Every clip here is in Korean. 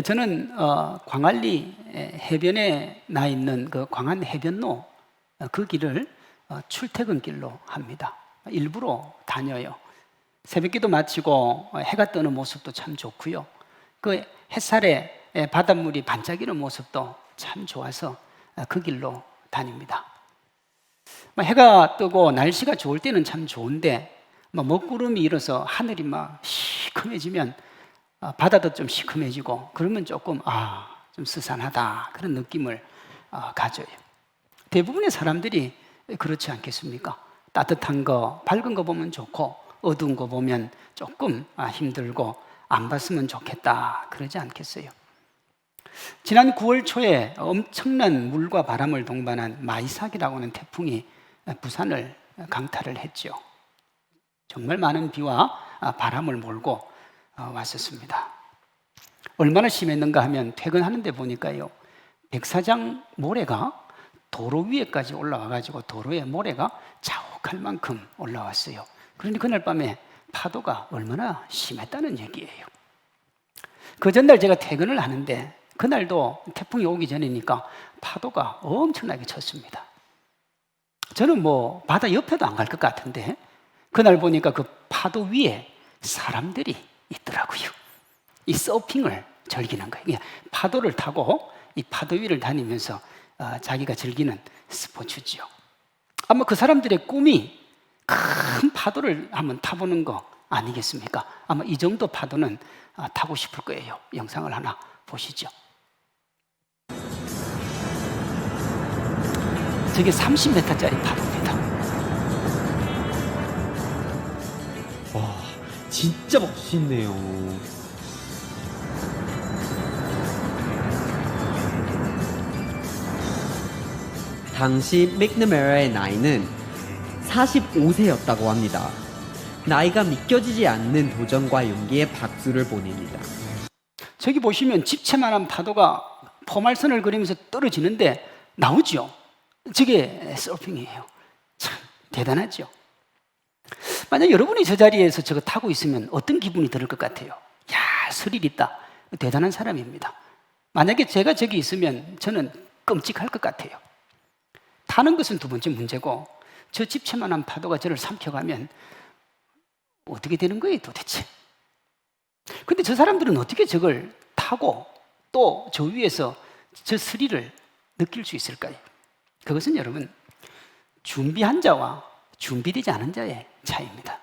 저는 광안리 해변에 나 있는 그 광안 해변로 그 길을 출퇴근길로 합니다. 일부러 다녀요. 새벽기도 마치고 해가 뜨는 모습도 참 좋고요. 그 햇살에 바닷물이 반짝이는 모습도 참 좋아서 그 길로 다닙니다. 해가 뜨고 날씨가 좋을 때는 참 좋은데 먹구름이 일어서 하늘이 막 시커매지면 바다도 좀 시커매지고 그러면 조금 좀 스산하다 그런 느낌을 가져요. 대부분의 사람들이 그렇지 않겠습니까? 따뜻한 거, 밝은 거 보면 좋고 어두운 거 보면 조금 힘들고 안 봤으면 좋겠다 그러지 않겠어요? 지난 9월 초에 엄청난 물과 바람을 동반한 마이삭이라고 하는 태풍이 부산을 강타를 했죠. 정말 많은 비와 바람을 몰고 왔었습니다. 얼마나 심했는가 하면 퇴근하는데 보니까요, 백사장 모래가 도로 위에까지 올라와가지고 도로에 모래가 자욱할 만큼 올라왔어요. 그런데 그날 밤에 파도가 얼마나 심했다는 얘기예요. 그 전날 제가 퇴근을 하는데 그날도 태풍이 오기 전이니까 파도가 엄청나게 쳤습니다. 저는 바다 옆에도 안 갈 것 같은데 그날 보니까 그 파도 위에 사람들이 있더라고요. 이 서핑을 즐기는 거예요. 파도를 타고 이 파도 위를 다니면서 자기가 즐기는 스포츠죠. 아마 그 사람들의 꿈이 큰 파도를 한번 타보는 거 아니겠습니까? 아마 이 정도 파도는 타고 싶을 거예요. 영상을 하나 보시죠. 저게 30m짜리 파도입니다. 와, 진짜 멋있네요. 당시 맥너메라의 나이는 45세였다고 합니다. 나이가 믿겨지지 않는 도전과 용기에 박수를 보냅니다. 저기 보시면 집채만한 파도가 포말선을 그리면서 떨어지는데 나오죠. 저게 서핑이에요. 참 대단하죠. 만약 여러분이 저 자리에서 저거 타고 있으면 어떤 기분이 들을 것 같아요? 야, 스릴 있다. 대단한 사람입니다. 만약에 제가 저기 있으면 저는 끔찍할 것 같아요. 타는 것은 두 번째 문제고 저 집채만한 파도가 저를 삼켜가면 어떻게 되는 거예요 도대체? 근데 저 사람들은 어떻게 저걸 타고 또 저 위에서 저 스릴을 느낄 수 있을까요? 그것은 여러분 준비한 자와 준비되지 않은 자의 차이입니다.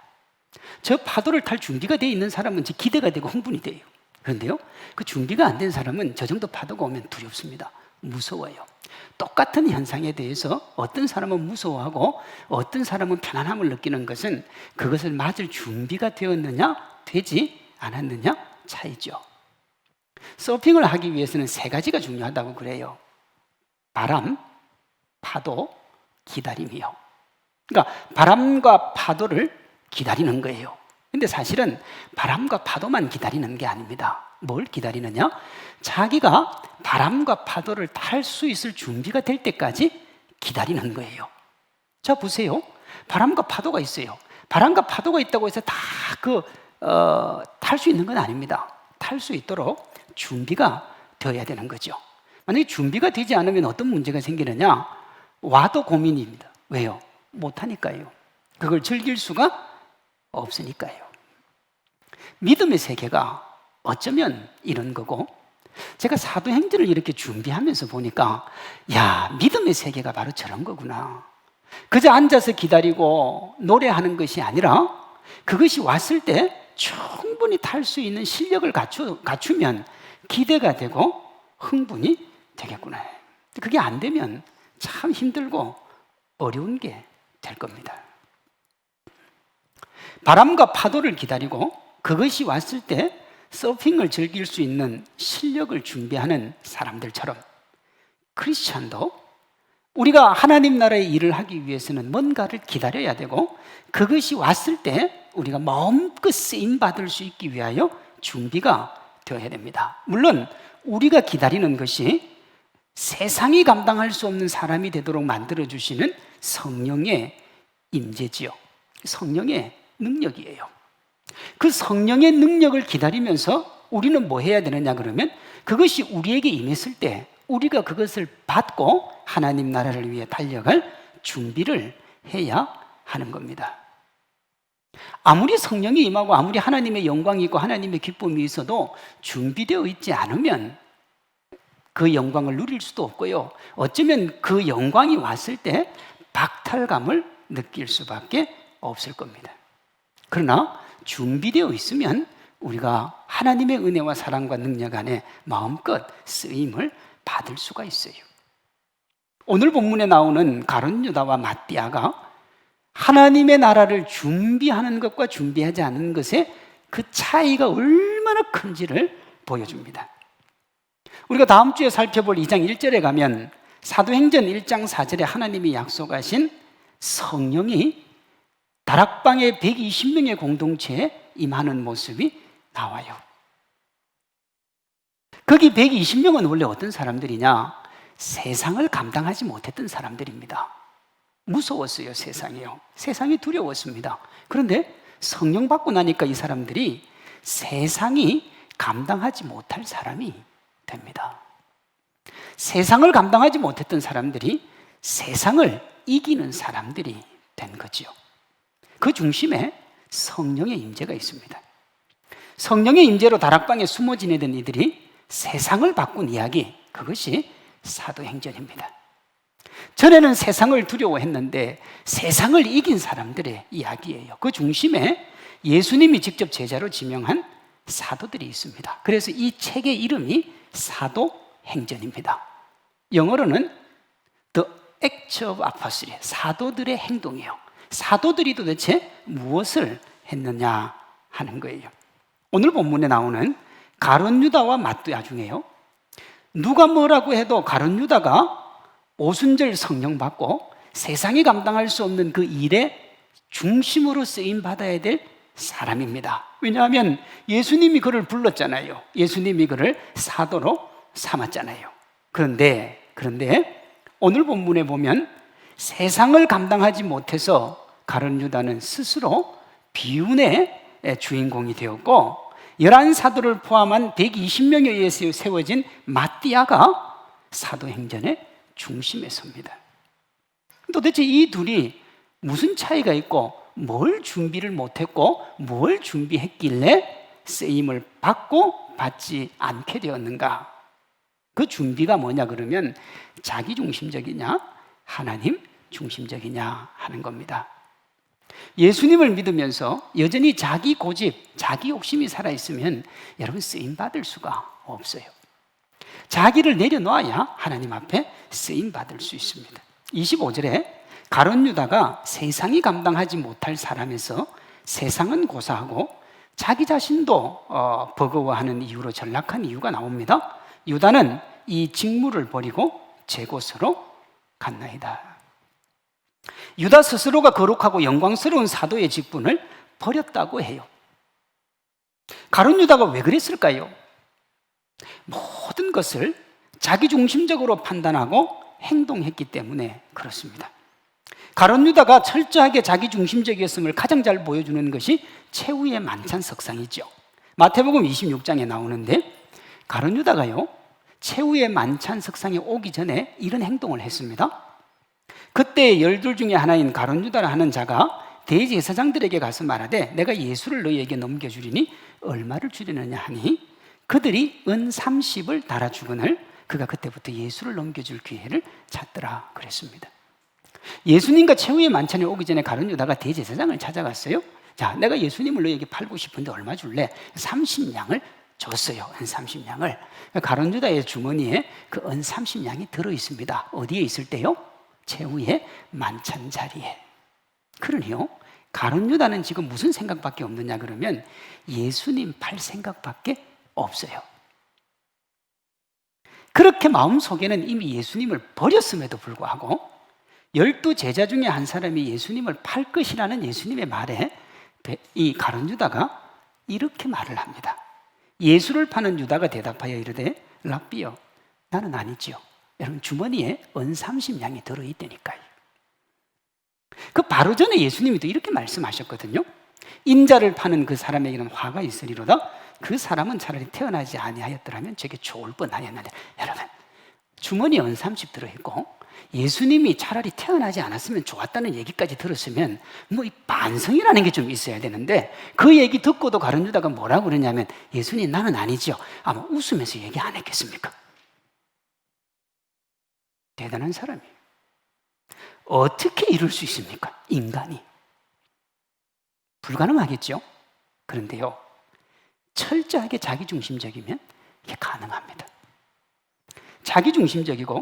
저 파도를 탈 준비가 되어 있는 사람은 기대가 되고 흥분이 돼요. 그런데요, 그 준비가 안 된 사람은 저 정도 파도가 오면 두렵습니다. 무서워요. 똑같은 현상에 대해서 어떤 사람은 무서워하고 어떤 사람은 편안함을 느끼는 것은 그것을 맞을 준비가 되었느냐 되지 않았느냐 차이죠. 서핑을 하기 위해서는 세 가지가 중요하다고 그래요. 바람, 파도, 기다림이요. 그러니까 바람과 파도를 기다리는 거예요. 근데 사실은 바람과 파도만 기다리는 게 아닙니다. 뭘 기다리느냐? 자기가 바람과 파도를 탈 수 있을 준비가 될 때까지 기다리는 거예요. 자, 보세요. 바람과 파도가 있어요. 바람과 파도가 있다고 해서 다 탈 수 있는 건 아닙니다. 탈 수 있도록 준비가 되어야 되는 거죠. 만약에 준비가 되지 않으면 어떤 문제가 생기느냐? 와도 고민입니다. 왜요? 못하니까요. 그걸 즐길 수가 없으니까요. 믿음의 세계가 어쩌면 이런 거고, 제가 사도행전을 이렇게 준비하면서 보니까 야, 믿음의 세계가 바로 저런 거구나. 그저 앉아서 기다리고 노래하는 것이 아니라 그것이 왔을 때 충분히 탈 수 있는 실력을 갖추면 기대가 되고 흥분이 되겠구나. 그게 안 되면 참 힘들고 어려운 게 될 겁니다. 바람과 파도를 기다리고 그것이 왔을 때 서핑을 즐길 수 있는 실력을 준비하는 사람들처럼 크리스찬도 우리가 하나님 나라의 일을 하기 위해서는 뭔가를 기다려야 되고 그것이 왔을 때 우리가 마음껏 쓰임받을 수 있기 위하여 준비가 되어야 됩니다. 물론 우리가 기다리는 것이 세상이 감당할 수 없는 사람이 되도록 만들어주시는 성령의 임재지요. 성령의 능력이에요. 그 성령의 능력을 기다리면서 우리는 뭐 해야 되느냐 그러면 그것이 우리에게 임했을 때 우리가 그것을 받고 하나님 나라를 위해 달려갈 준비를 해야 하는 겁니다. 아무리 성령이 임하고 아무리 하나님의 영광이 있고 하나님의 기쁨이 있어도 준비되어 있지 않으면 그 영광을 누릴 수도 없고요. 어쩌면 그 영광이 왔을 때 박탈감을 느낄 수밖에 없을 겁니다. 그러나 준비되어 있으면 우리가 하나님의 은혜와 사랑과 능력 안에 마음껏 쓰임을 받을 수가 있어요. 오늘 본문에 나오는 가룟 유다와 마띠아가 하나님의 나라를 준비하는 것과 준비하지 않는 것의 그 차이가 얼마나 큰지를 보여줍니다. 우리가 다음 주에 살펴볼 2장 1절에 가면 사도행전 1장 4절에 하나님이 약속하신 성령이 다락방의 120명의 공동체에 임하는 모습이 나와요. 거기 120명은 원래 어떤 사람들이냐? 세상을 감당하지 못했던 사람들입니다. 무서웠어요, 세상이요. 세상이 두려웠습니다. 그런데 성령 받고 나니까 이 사람들이 세상이 감당하지 못할 사람이 됩니다. 세상을 감당하지 못했던 사람들이 세상을 이기는 사람들이 된 거죠. 그 중심에 성령의 임재가 있습니다. 성령의 임재로 다락방에 숨어 지내던 이들이 세상을 바꾼 이야기, 그것이 사도행전입니다. 전에는 세상을 두려워했는데 세상을 이긴 사람들의 이야기예요. 그 중심에 예수님이 직접 제자로 지명한 사도들이 있습니다. 그래서 이 책의 이름이 사도행전입니다. 영어로는 The Acts of Apostles, 사도들의 행동이에요. 사도들이 도대체 무엇을 했느냐 하는 거예요. 오늘 본문에 나오는 가룟 유다와 마띠아 중에요, 누가 뭐라고 해도 가룟 유다가 오순절 성령 받고 세상이 감당할 수 없는 그 일의 중심으로 쓰임 받아야 될 사람입니다. 왜냐하면 예수님이 그를 불렀잖아요. 예수님이 그를 사도로 삼았잖아요. 그런데 오늘 본문에 보면 세상을 감당하지 못해서 가룟 유다는 스스로 비운의 주인공이 되었고 11사도를 포함한 120명에 의해서 세워진 마띠아가 사도행전의 중심에 섭니다. 도대체 이 둘이 무슨 차이가 있고 뭘 준비를 못했고 뭘 준비했길래 쓰임을 받고 받지 않게 되었는가? 그 준비가 뭐냐 그러면 자기 중심적이냐 하나님 중심적이냐 하는 겁니다. 예수님을 믿으면서 여전히 자기 고집, 자기 욕심이 살아있으면 여러분 쓰임받을 수가 없어요. 자기를 내려놓아야 하나님 앞에 쓰임받을 수 있습니다. 25절에 가룟 유다가 세상이 감당하지 못할 사람에서 세상은 고사하고 자기 자신도 버거워하는 이유로 전락한 이유가 나옵니다. 유다는 이 직무를 버리고 제 곳으로 갔나이다. 유다 스스로가 거룩하고 영광스러운 사도의 직분을 버렸다고 해요. 가룟 유다가 왜 그랬을까요? 모든 것을 자기중심적으로 판단하고 행동했기 때문에 그렇습니다. 가룟 유다가 철저하게 자기중심적이었음을 가장 잘 보여주는 것이 최후의 만찬 석상이죠. 마태복음 26장에 나오는데 가룟 유다가요 최후의 만찬 석상에 오기 전에 이런 행동을 했습니다. 그때 12 중에 하나인 가룟 유다라 하는 자가 대제사장들에게 가서 말하되 내가 예수를 너희에게 넘겨주리니 얼마를 주려느냐 하니 그들이 은 30을 달아주거늘 그가 그때부터 예수를 넘겨줄 기회를 찾더라 그랬습니다. 예수님과 최후의 만찬에 오기 전에 가룟 유다가 대제사장을 찾아갔어요. 자, 내가 예수님을 너희에게 팔고 싶은데 얼마 줄래? 30냥을 줬어요. 은 30냥을. 가룟 유다의 주머니에 그 은 30냥이 들어있습니다. 어디에 있을 때요? 최후의 만찬 자리에. 그러니요 가룟 유다는 지금 무슨 생각밖에 없느냐 그러면 예수님 팔 생각밖에 없어요. 그렇게 마음속에는 이미 예수님을 버렸음에도 불구하고 12 제자 중에 한 사람이 예수님을 팔 것이라는 예수님의 말에 이 가룟 유다가 이렇게 말을 합니다. 예수를 파는 유다가 대답하여 이르되 랍비여 나는 아니지요. 여러분 주머니에 은 30냥이 들어있다니까요. 그 바로 전에 예수님이 또 이렇게 말씀하셨거든요. 인자를 파는 그 사람에게는 화가 있으리로다. 그 사람은 차라리 태어나지 아니하였더라면 저게 좋을 뻔하였는데, 여러분, 주머니에 언삼십 들어있고 예수님이 차라리 태어나지 않았으면 좋았다는 얘기까지 들었으면 뭐 이 반성이라는 게 좀 있어야 되는데, 그 얘기 듣고도 가룟 유다가 뭐라고 그러냐면, 예수님 나는 아니죠. 아마 웃으면서 얘기 안 했겠습니까? 대단한 사람이에요. 어떻게 이룰 수 있습니까? 인간이. 불가능하겠죠? 그런데요, 철저하게 자기중심적이면 이게 가능합니다. 자기중심적이고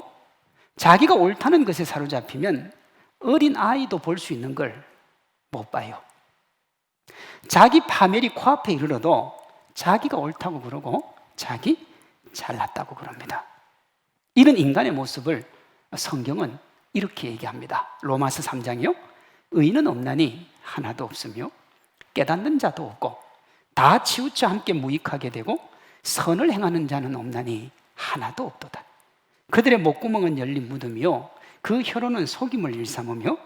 자기가 옳다는 것에 사로잡히면 어린 아이도 볼 수 있는 걸 못 봐요. 자기 파멸이 코앞에 이르러도 자기가 옳다고 그러고 자기 잘났다고 그럽니다. 이런 인간의 모습을 성경은 이렇게 얘기합니다. 로마서 3장이요. 의인은 없나니 하나도 없으며 깨닫는 자도 없고 다 치우쳐 함께 무익하게 되고 선을 행하는 자는 없나니 하나도 없도다. 그들의 목구멍은 열린 무덤이요 그 혀로는 속임을 일삼으며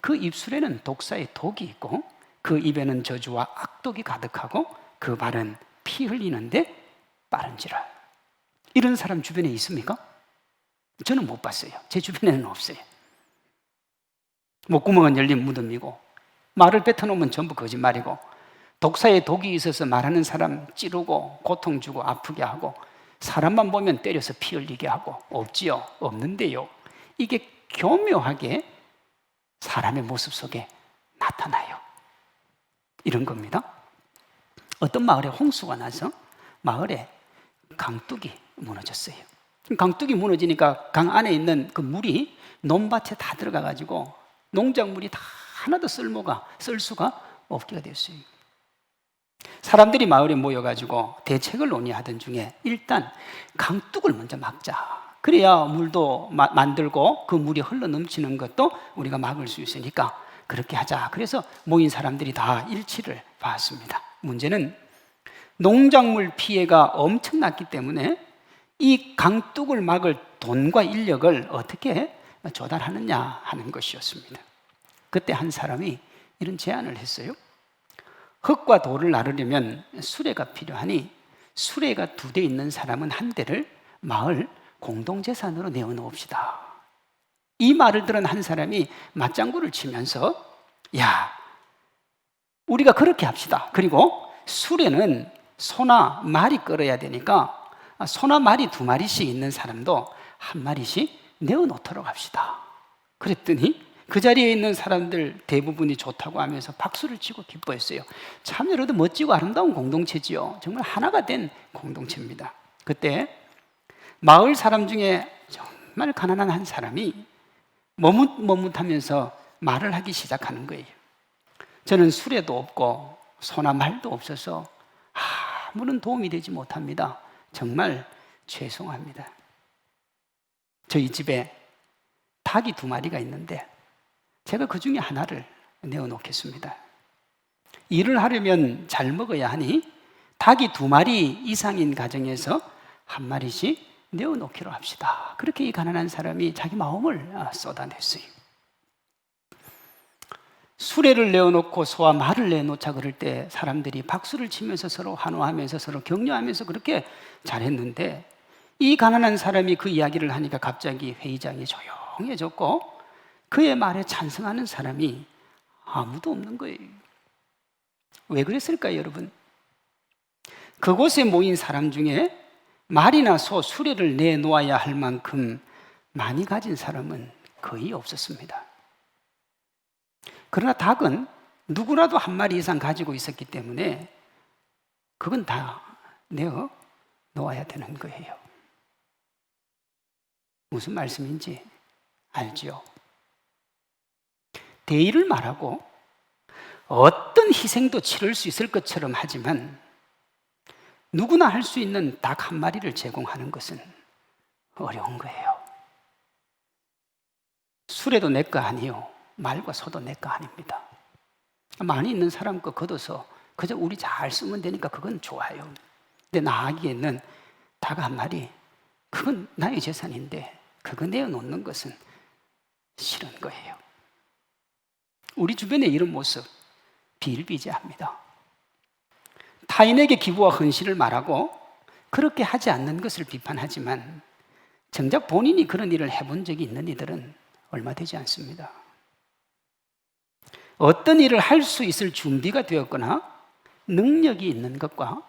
그 입술에는 독사의 독이 있고 그 입에는 저주와 악독이 가득하고 그 발은 피 흘리는데 빠른지라. 이런 사람 주변에 있습니까? 저는 못 봤어요. 제 주변에는 없어요. 목구멍은 열린 무덤이고 말을 뱉어놓으면 전부 거짓말이고 독사의 독이 있어서 말하는 사람 찌르고 고통 주고 아프게 하고 사람만 보면 때려서 피 흘리게 하고. 없지요? 없는데요, 이게 교묘하게 사람의 모습 속에 나타나요. 이런 겁니다. 어떤 마을에 홍수가 나서 마을에 강둑이 무너졌어요. 강둑이 무너지니까 강 안에 있는 그 물이 논밭에 다 들어가 가지고 농작물이 다 하나도 쓸 수가 없게 됐어요. 사람들이 마을에 모여가지고 대책을 논의하던 중에 일단 강둑을 먼저 막자. 그래야 물도 만들고 그 물이 흘러 넘치는 것도 우리가 막을 수 있으니까 그렇게 하자. 그래서 모인 사람들이 다 일치를 봤습니다. 문제는 농작물 피해가 엄청났기 때문에 이 강둑을 막을 돈과 인력을 어떻게 조달하느냐 하는 것이었습니다. 그때 한 사람이 이런 제안을 했어요. 흙과 돌을 나르려면 수레가 필요하니 수레가 2대 있는 사람은 한 대를 마을 공동재산으로 내어놓읍시다. 이 말을 들은 한 사람이 맞장구를 치면서, 야, 우리가 그렇게 합시다. 그리고 수레는 소나 말이 끌어야 되니까 소나 말이 2마리씩 있는 사람도 1마리씩 내어놓도록 합시다. 그랬더니 그 자리에 있는 사람들 대부분이 좋다고 하면서 박수를 치고 기뻐했어요. 참 여러도 멋지고 아름다운 공동체지요. 정말 하나가 된 공동체입니다. 그때 마을 사람 중에 정말 가난한 한 사람이 머뭇머뭇하면서 말을 하기 시작하는 거예요. 저는 수레도 없고 소나 말도 없어서 아무런 도움이 되지 못합니다. 정말 죄송합니다. 저희 집에 닭이 2마리가 있는데 제가 그 중에 하나를 내어놓겠습니다. 일을 하려면 잘 먹어야 하니 닭이 2마리 이상인 가정에서 1마리씩 내어놓기로 합시다. 그렇게 이 가난한 사람이 자기 마음을 쏟아냈어요. 수레를 내어놓고 소와 말을 내놓자 그럴 때 사람들이 박수를 치면서 서로 환호하면서 서로 격려하면서 그렇게 잘했는데, 이 가난한 사람이 그 이야기를 하니까 갑자기 회의장이 조용해졌고 그의 말에 찬성하는 사람이 아무도 없는 거예요. 왜 그랬을까요, 여러분? 그곳에 모인 사람 중에 말이나 소, 수레를 내놓아야 할 만큼 많이 가진 사람은 거의 없었습니다. 그러나 닭은 누구라도 1마리 이상 가지고 있었기 때문에 그건 다 내어 놓아야 되는 거예요. 무슨 말씀인지 알죠? 대의를 말하고 어떤 희생도 치를 수 있을 것처럼 하지만 누구나 할 수 있는 닭 1마리를 제공하는 것은 어려운 거예요. 수레도 내 거 아니요, 말과 소도 내 거 아닙니다. 많이 있는 사람 거 걷어서 그저 우리 잘 쓰면 되니까 그건 좋아요. 근데 나에게는 닭 1마리, 그건 나의 재산인데 그거 내어놓는 것은 싫은 거예요. 우리 주변에 이런 모습 비일비재합니다. 타인에게 기부와 헌신을 말하고 그렇게 하지 않는 것을 비판하지만 정작 본인이 그런 일을 해본 적이 있는 이들은 얼마 되지 않습니다. 어떤 일을 할 수 있을 준비가 되었거나 능력이 있는 것과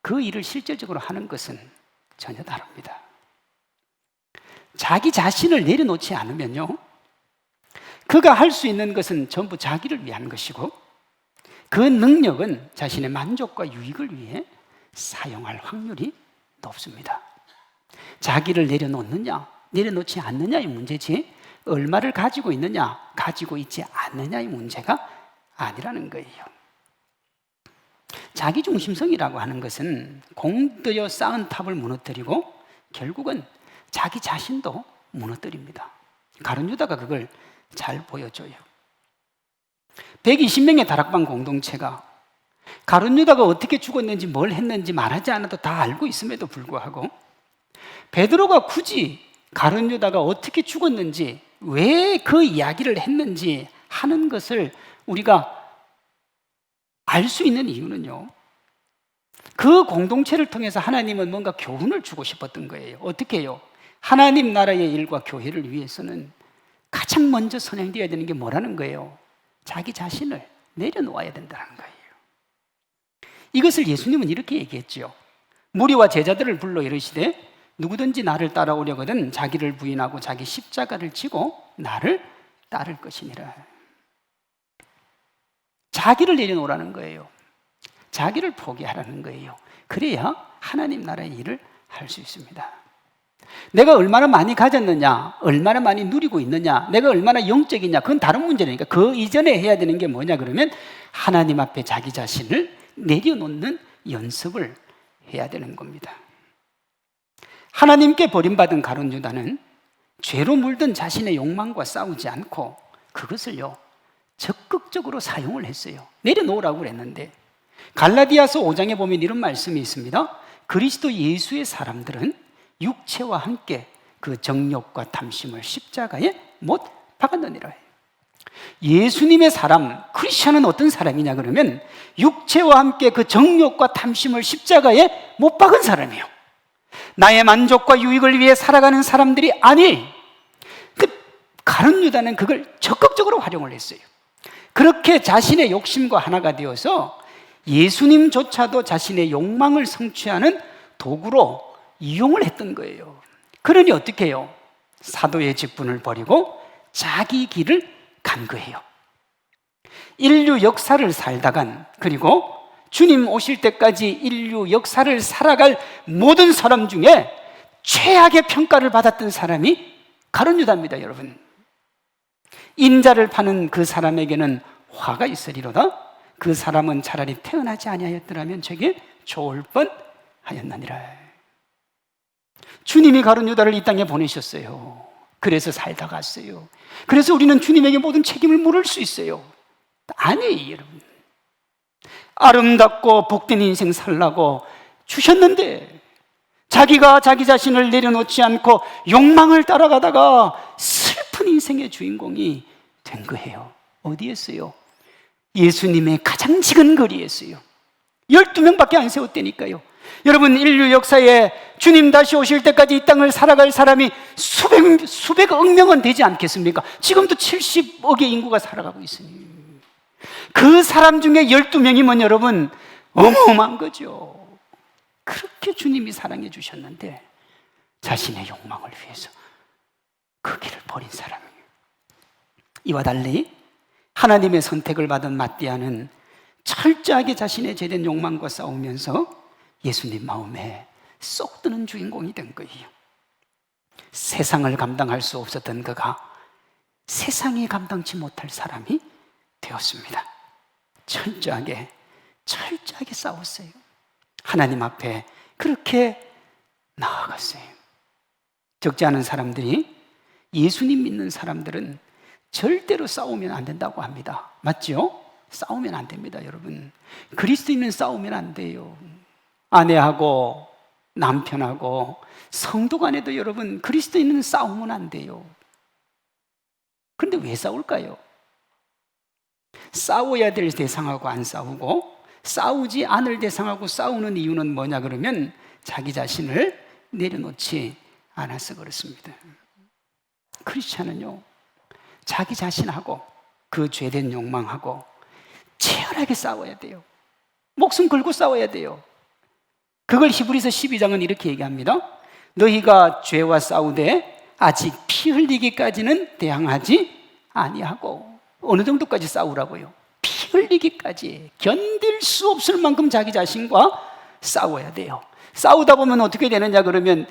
그 일을 실질적으로 하는 것은 전혀 다릅니다. 자기 자신을 내려놓지 않으면요, 그가 할 수 있는 것은 전부 자기를 위한 것이고 그 능력은 자신의 만족과 유익을 위해 사용할 확률이 높습니다. 자기를 내려놓느냐, 내려놓지 않느냐의 문제지 얼마를 가지고 있느냐, 가지고 있지 않느냐의 문제가 아니라는 거예요. 자기중심성이라고 하는 것은 공들여 쌓은 탑을 무너뜨리고 결국은 자기 자신도 무너뜨립니다. 가룟 유다가 그걸 잘 보여줘요. 120명의 다락방 공동체가 가룟 유다가 어떻게 죽었는지 뭘 했는지 말하지 않아도 다 알고 있음에도 불구하고 베드로가 굳이 가룟 유다가 어떻게 죽었는지, 왜 그 이야기를 했는지 하는 것을 우리가 알 수 있는 이유는요, 그 공동체를 통해서 하나님은 뭔가 교훈을 주고 싶었던 거예요. 어떻게 해요? 하나님 나라의 일과 교회를 위해서는 가장 먼저 선행되어야 되는 게 뭐라는 거예요? 자기 자신을 내려놓아야 된다는 거예요. 이것을 예수님은 이렇게 얘기했죠. 무리와 제자들을 불러 이르시되 누구든지 나를 따라오려거든 자기를 부인하고 자기 십자가를 지고 나를 따를 것이니라. 자기를 내려놓으라는 거예요. 자기를 포기하라는 거예요. 그래야 하나님 나라의 일을 할 수 있습니다. 내가 얼마나 많이 가졌느냐, 얼마나 많이 누리고 있느냐, 내가 얼마나 영적이냐, 그건 다른 문제니까 그 이전에 해야 되는 게 뭐냐 그러면 하나님 앞에 자기 자신을 내려놓는 연습을 해야 되는 겁니다. 하나님께 버림받은 가룟 유다는 죄로 물든 자신의 욕망과 싸우지 않고 그것을요 적극적으로 사용을 했어요. 내려놓으라고 그랬는데 갈라디아서 5장에 보면 이런 말씀이 있습니다. 그리스도 예수의 사람들은 육체와 함께 그 정욕과 탐심을 십자가에 못 박았느니라. 예수님의 사람, 크리스천은 어떤 사람이냐 그러면 육체와 함께 그 정욕과 탐심을 십자가에 못 박은 사람이에요. 나의 만족과 유익을 위해 살아가는 사람들이 아니, 가룟 유다는 그걸 적극적으로 활용을 했어요. 그렇게 자신의 욕심과 하나가 되어서 예수님조차도 자신의 욕망을 성취하는 도구로 이용을 했던 거예요. 그러니 어떻게 해요? 사도의 직분을 버리고 자기 길을 간 거예요. 인류 역사를 살다간, 그리고 주님 오실 때까지 인류 역사를 살아갈 모든 사람 중에 최악의 평가를 받았던 사람이 가룟 유다입니다, 여러분. 인자를 파는 그 사람에게는 화가 있으리로다. 그 사람은 차라리 태어나지 아니하였더라면 저게 좋을 뻔하였느니라. 주님이 가룟 유다를 이 땅에 보내셨어요. 그래서 살다 갔어요. 그래서 우리는 주님에게 모든 책임을 물을 수 있어요. 아니에요, 여러분. 아름답고 복된 인생 살라고 주셨는데 자기가 자기 자신을 내려놓지 않고 욕망을 따라가다가 슬픈 인생의 주인공이 된 거예요. 어디였어요? 예수님의 가장 지근 거리였어요. 12명밖에 안 세웠다니까요. 여러분, 인류 역사에 주님 다시 오실 때까지 이 땅을 살아갈 사람이 수백억 명은 되지 않겠습니까? 지금도 70억의 인구가 살아가고 있으니 그 사람 중에 12명이면 여러분 어마어마한 거죠. 그렇게 주님이 사랑해 주셨는데 자신의 욕망을 위해서 그 길을 버린 사람이에요. 이와 달리 하나님의 선택을 받은 마띠아는 철저하게 자신의 죄된 욕망과 싸우면서 예수님 마음에 쏙 드는 주인공이 된 거예요. 세상을 감당할 수 없었던 그가 세상이 감당치 못할 사람이 되었습니다. 철저하게 싸웠어요. 하나님 앞에 그렇게 나아갔어요. 적지 않은 사람들이, 예수님 믿는 사람들은 절대로 싸우면 안 된다고 합니다. 맞죠? 싸우면 안 됩니다, 여러분. 그리스도인은 싸우면 안 돼요. 아내하고 남편하고 성도 간에도 여러분 그리스도인은 싸우면 안 돼요. 그런데 왜 싸울까요? 싸워야 될 대상하고 안 싸우고 싸우지 않을 대상하고 싸우는 이유는 뭐냐 그러면 자기 자신을 내려놓지 않아서 그렇습니다. 크리스찬은요, 자기 자신하고 그 죄된 욕망하고 치열하게 싸워야 돼요. 목숨 걸고 싸워야 돼요. 그걸 히브리서 12장은 이렇게 얘기합니다. 너희가 죄와 싸우되 아직 피 흘리기까지는 대항하지 아니하고. 어느 정도까지 싸우라고요? 피 흘리기까지, 견딜 수 없을 만큼 자기 자신과 싸워야 돼요. 싸우다 보면 어떻게 되느냐 그러면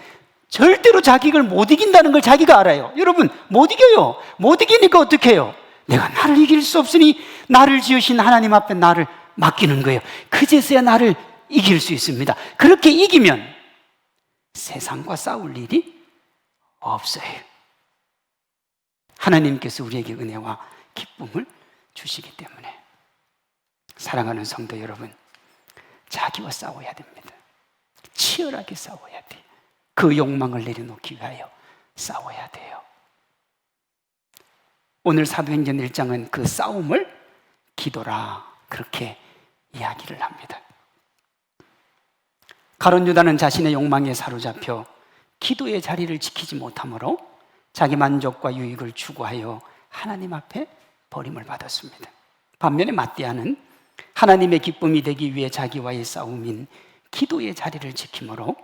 절대로 자기를 못 이긴다는 걸 자기가 알아요. 여러분, 못 이겨요. 못 이기니까 어떻게 해요? 내가 나를 이길 수 없으니 나를 지으신 하나님 앞에 나를 맡기는 거예요. 그제서야 나를 이길 수 있습니다. 그렇게 이기면 세상과 싸울 일이 없어요. 하나님께서 우리에게 은혜와 기쁨을 주시기 때문에. 사랑하는 성도 여러분, 자기와 싸워야 됩니다. 치열하게 싸워야 돼요. 그 욕망을 내려놓기 위하여 싸워야 돼요. 오늘 사도행전 1장은 그 싸움을 기도라, 그렇게 이야기를 합니다. 가룟 유다는 자신의 욕망에 사로잡혀 기도의 자리를 지키지 못하므로 자기 만족과 유익을 추구하여 하나님 앞에 버림을 받았습니다. 반면에 마띠아는 하나님의 기쁨이 되기 위해 자기와의 싸움인 기도의 자리를 지킴으로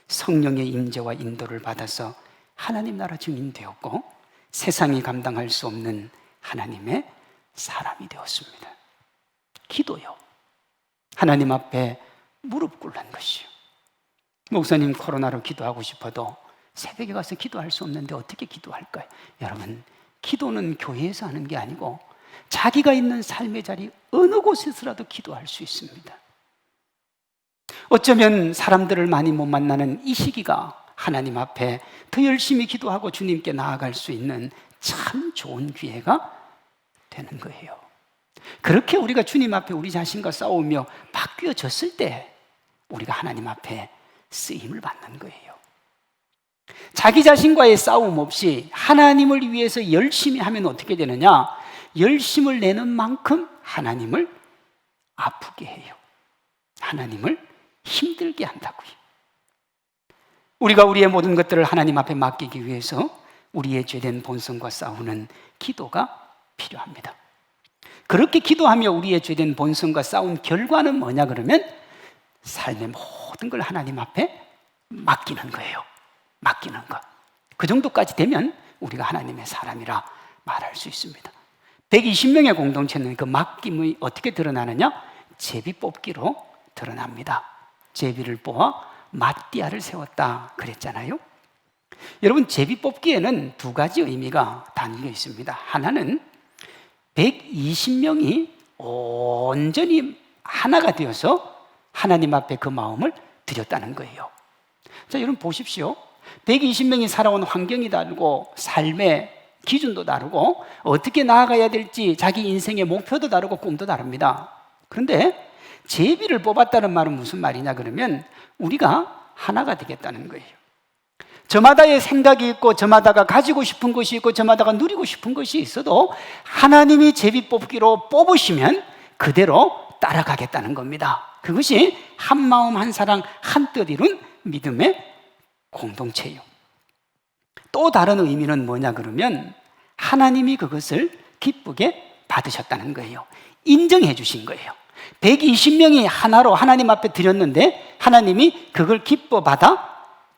성령의 임재와 인도를 받아서 하나님 나라 증인 되었고 세상이 감당할 수 없는 하나님의 사람이 되었습니다. 기도요, 하나님 앞에 무릎 꿇는 것이요. 목사님, 코로나로 기도하고 싶어도 새벽에 가서 기도할 수 없는데 어떻게 기도할까요? 여러분, 기도는 교회에서 하는 게 아니고 자기가 있는 삶의 자리 어느 곳에서라도 기도할 수 있습니다. 어쩌면 사람들을 많이 못 만나는 이 시기가 하나님 앞에 더 열심히 기도하고 주님께 나아갈 수 있는 참 좋은 기회가 되는 거예요. 그렇게 우리가 주님 앞에 우리 자신과 싸우며 바뀌어졌을 때 우리가 하나님 앞에 쓰임을 받는 거예요. 자기 자신과의 싸움 없이 하나님을 위해서 열심히 하면 어떻게 되느냐? 열심을 내는 만큼 하나님을 아프게 해요. 하나님을 힘들게 한다고요. 우리가 우리의 모든 것들을 하나님 앞에 맡기기 위해서 우리의 죄된 본성과 싸우는 기도가 필요합니다. 그렇게 기도하며 우리의 죄된 본성과 싸운 결과는 뭐냐 그러면 삶의 모든 걸 하나님 앞에 맡기는 거예요. 맡기는 것. 그 정도까지 되면 우리가 하나님의 사람이라 말할 수 있습니다. 120명의 공동체는 그 맡김이 어떻게 드러나느냐? 제비 뽑기로 드러납니다. 제비를 뽑아 마띠아를 세웠다 그랬잖아요. 여러분, 제비 뽑기에는 두 가지 의미가 담겨 있습니다. 하나는 120명이 온전히 하나가 되어서 하나님 앞에 그 마음을 드렸다는 거예요. 자, 여러분 보십시오. 120명이 살아온 환경이 다르고 삶의 기준도 다르고 어떻게 나아가야 될지 자기 인생의 목표도 다르고 꿈도 다릅니다. 그런데 제비를 뽑았다는 말은 무슨 말이냐 그러면 우리가 하나가 되겠다는 거예요. 저마다의 생각이 있고 저마다가 가지고 싶은 것이 있고 저마다가 누리고 싶은 것이 있어도 하나님이 제비 뽑기로 뽑으시면 그대로 따라가겠다는 겁니다. 그것이 한 마음 한 사랑 한 뜻 이룬 믿음의 공동체예요. 또 다른 의미는 뭐냐 그러면 하나님이 그것을 기쁘게 받으셨다는 거예요. 인정해 주신 거예요. 120명이 하나로 하나님 앞에 드렸는데 하나님이 그걸 기뻐 받아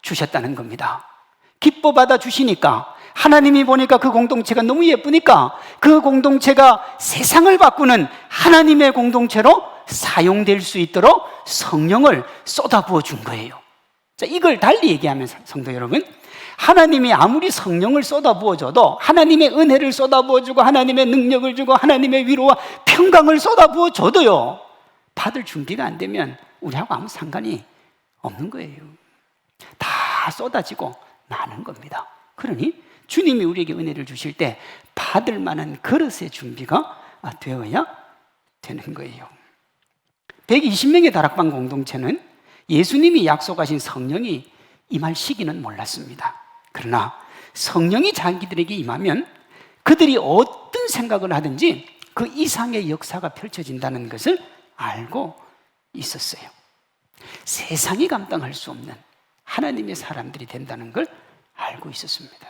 주셨다는 겁니다. 기뻐 받아 주시니까 하나님이 보니까 그 공동체가 너무 예쁘니까 그 공동체가 세상을 바꾸는 하나님의 공동체로 사용될 수 있도록 성령을 쏟아부어 준 거예요. 자, 이걸 달리 얘기하면 성도 여러분, 하나님이 아무리 성령을 쏟아부어줘도 하나님의 은혜를 쏟아부어주고 하나님의 능력을 주고 하나님의 위로와 평강을 쏟아부어줘도요, 받을 준비가 안 되면 우리하고 아무 상관이 없는 거예요. 다 쏟아지고 나는 겁니다. 그러니 주님이 우리에게 은혜를 주실 때 받을 만한 그릇의 준비가 되어야 되는 거예요. 120명의 다락방 공동체는 예수님이 약속하신 성령이 임할 시기는 몰랐습니다. 그러나 성령이 자기들에게 임하면 그들이 어떤 생각을 하든지 그 이상의 역사가 펼쳐진다는 것을 알고 있었어요. 세상이 감당할 수 없는 하나님의 사람들이 된다는 걸 알고 있었습니다.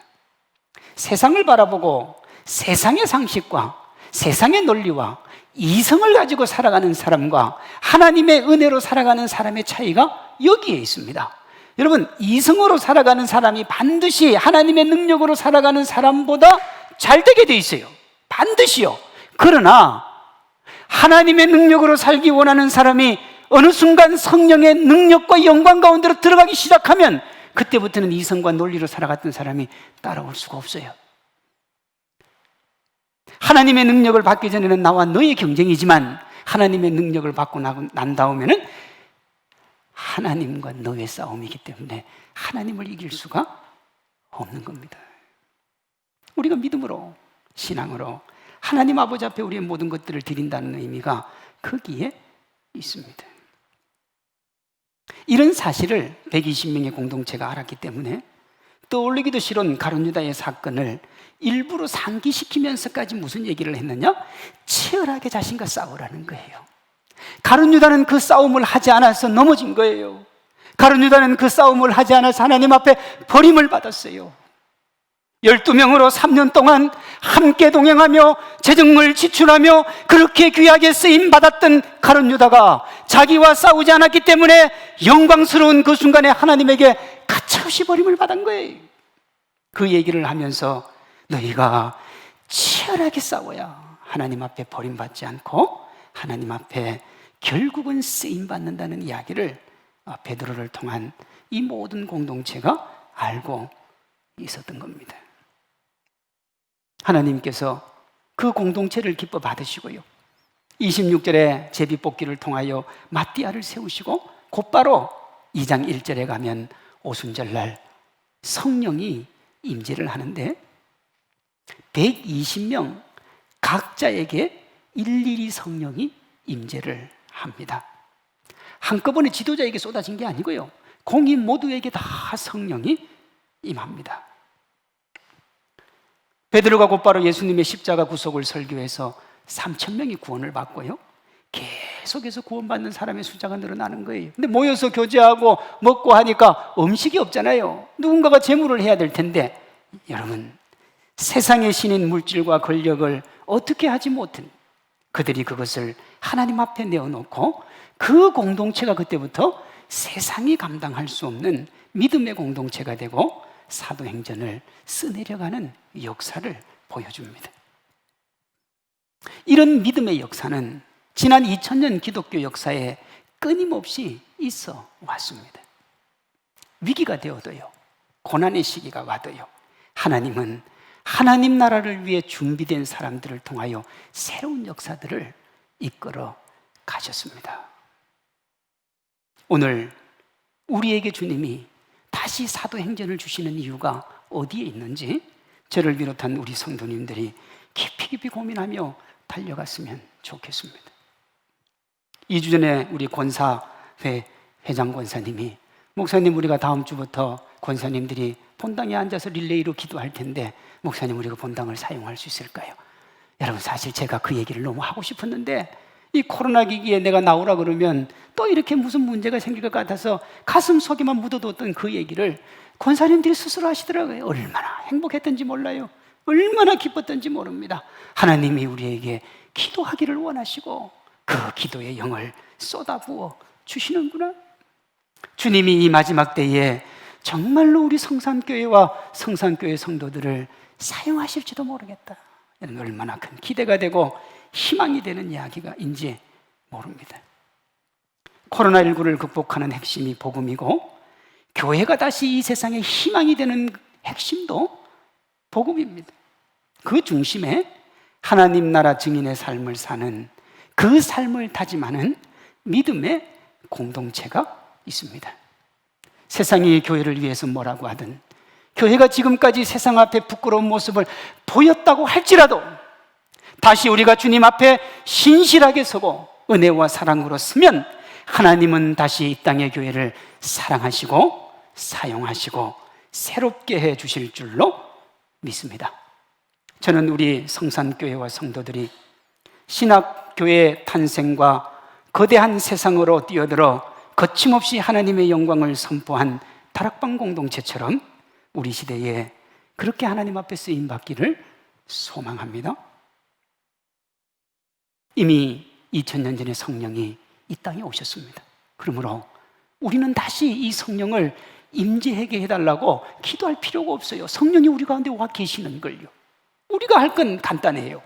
세상을 바라보고 세상의 상식과 세상의 논리와 이성을 가지고 살아가는 사람과 하나님의 은혜로 살아가는 사람의 차이가 여기에 있습니다. 여러분, 이성으로 살아가는 사람이 반드시 하나님의 능력으로 살아가는 사람보다 잘 되게 돼 있어요. 반드시요. 그러나 하나님의 능력으로 살기 원하는 사람이 어느 순간 성령의 능력과 영광 가운데로 들어가기 시작하면 그때부터는 이성과 논리로 살아갔던 사람이 따라올 수가 없어요. 하나님의 능력을 받기 전에는 나와 너의 경쟁이지만 하나님의 능력을 받고 난 다음에는 하나님과 너의 싸움이기 때문에 하나님을 이길 수가 없는 겁니다. 우리가 믿음으로, 신앙으로 하나님 아버지 앞에 우리의 모든 것들을 드린다는 의미가 거기에 있습니다. 이런 사실을 120명의 공동체가 알았기 때문에 떠올리기도 싫은 가룟 유다의 사건을 일부러 상기시키면서까지 무슨 얘기를 했느냐? 치열하게 자신과 싸우라는 거예요. 가룟 유다는 그 싸움을 하지 않아서 넘어진 거예요. 가룟 유다는 그 싸움을 하지 않아서 하나님 앞에 버림을 받았어요. 12명으로 3년 동안 함께 동행하며 재정을 지출하며 그렇게 귀하게 쓰임받았던 가룟 유다가 자기와 싸우지 않았기 때문에 영광스러운 그 순간에 하나님에게 가차없이 버림을 받은 거예요. 그 얘기를 하면서 너희가 치열하게 싸워야 하나님 앞에 버림받지 않고 하나님 앞에 결국은 쓰임받는다는 이야기를 베드로를 통한 이 모든 공동체가 알고 있었던 겁니다. 하나님께서 그 공동체를 기뻐 받으시고요, 26절에 제비뽑기를 통하여 마띠아를 세우시고 곧바로 2장 1절에 가면 오순절날 성령이 임재를 하는데 120명 각자에게 일일이 성령이 임재를 합니다. 한꺼번에 지도자에게 쏟아진 게 아니고요, 공인 모두에게 다 성령이 임합니다. 베드로가 곧바로 예수님의 십자가 구속을 설교해서 3,000명이 구원을 받고요, 계속해서 구원받는 사람의 숫자가 늘어나는 거예요. 근데 모여서 교제하고 먹고 하니까 음식이 없잖아요. 누군가가 제물을 해야 될 텐데, 여러분, 세상의 신인 물질과 권력을 어떻게 하지 못한 그들이 그것을 하나님 앞에 내어놓고 그 공동체가 그때부터 세상이 감당할 수 없는 믿음의 공동체가 되고 사도행전을 써내려가는 역사를 보여줍니다. 이런 믿음의 역사는 지난 2000년 기독교 역사에 끊임없이 있어 왔습니다. 위기가 되어도요, 고난의 시기가 와도요, 하나님은 하나님 나라를 위해 준비된 사람들을 통하여 새로운 역사들을 이끌어 가셨습니다. 오늘 우리에게 주님이 다시 사도행전을 주시는 이유가 어디에 있는지 저를 비롯한 우리 성도님들이 깊이 고민하며 달려갔으면 좋겠습니다. 2주 전에 우리 권사회 회장 권사님이, 목사님, 우리가 다음 주부터 권사님들이 본당에 앉아서 릴레이로 기도할 텐데 목사님, 우리가 본당을 사용할 수 있을까요? 여러분, 사실 제가 그 얘기를 너무 하고 싶었는데 이 코로나 기기에 내가 나오라 그러면 또 이렇게 무슨 문제가 생길 것 같아서 가슴 속에만 묻어뒀던 그 얘기를 권사님들이 스스로 하시더라고요. 얼마나 행복했던지 몰라요. 얼마나 기뻤던지 모릅니다. 하나님이 우리에게 기도하기를 원하시고 그 기도의 영을 쏟아부어 주시는구나. 주님이 이 마지막 때에 정말로 우리 성산교회와 성산교회 성도들을 사용하실지도 모르겠다. 이런 얼마나 큰 기대가 되고 희망이 되는 이야기가인지 모릅니다. 코로나19를 극복하는 핵심이 복음이고 교회가 다시 이 세상에 희망이 되는 핵심도 복음입니다. 그 중심에 하나님 나라 증인의 삶을 사는, 그 삶을 다짐하는 믿음의 공동체가 있습니다. 세상이 교회를 위해서 뭐라고 하든, 교회가 지금까지 세상 앞에 부끄러운 모습을 보였다고 할지라도 다시 우리가 주님 앞에 신실하게 서고 은혜와 사랑으로 서면 하나님은 다시 이 땅의 교회를 사랑하시고 사용하시고 새롭게 해 주실 줄로 믿습니다. 저는 우리 성산교회와 성도들이 신학교회 탄생과 거대한 세상으로 뛰어들어 거침없이 하나님의 영광을 선포한 다락방 공동체처럼 우리 시대에 그렇게 하나님 앞에 쓰임 받기를 소망합니다. 이미 2000년 전에 성령이 이 땅에 오셨습니다. 그러므로 우리는 다시 이 성령을 임재하게 해달라고 기도할 필요가 없어요. 성령이 우리 가운데 와 계시는 걸요. 우리가 할 건 간단해요.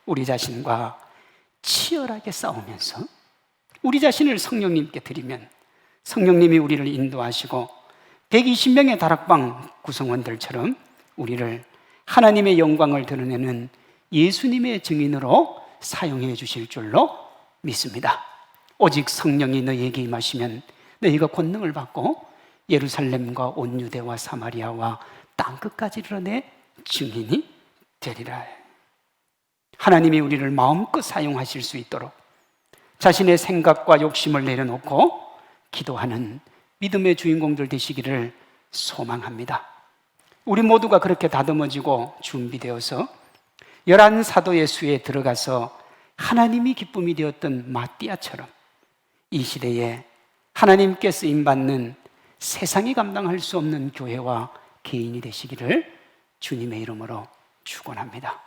우리 자신과 치열하게 싸우면서 우리 자신을 성령님께 드리면 성령님이 우리를 인도하시고 120명의 다락방 구성원들처럼 우리를 하나님의 영광을 드러내는 예수님의 증인으로 사용해 주실 줄로 믿습니다. 오직 성령이 너희에게 임하시면 너희가 권능을 받고 예루살렘과 온 유대와 사마리아와 땅끝까지 이르러 증인이 되리라. 하나님이 우리를 마음껏 사용하실 수 있도록 자신의 생각과 욕심을 내려놓고 기도하는 믿음의 주인공들 되시기를 소망합니다. 우리 모두가 그렇게 다듬어지고 준비되어서 11 사도의 수에 들어가서 하나님이 기쁨이 되었던 마띠아처럼 이 시대에 하나님께 쓰임받는 세상이 감당할 수 없는 교회와 개인이 되시기를 주님의 이름으로 축원합니다.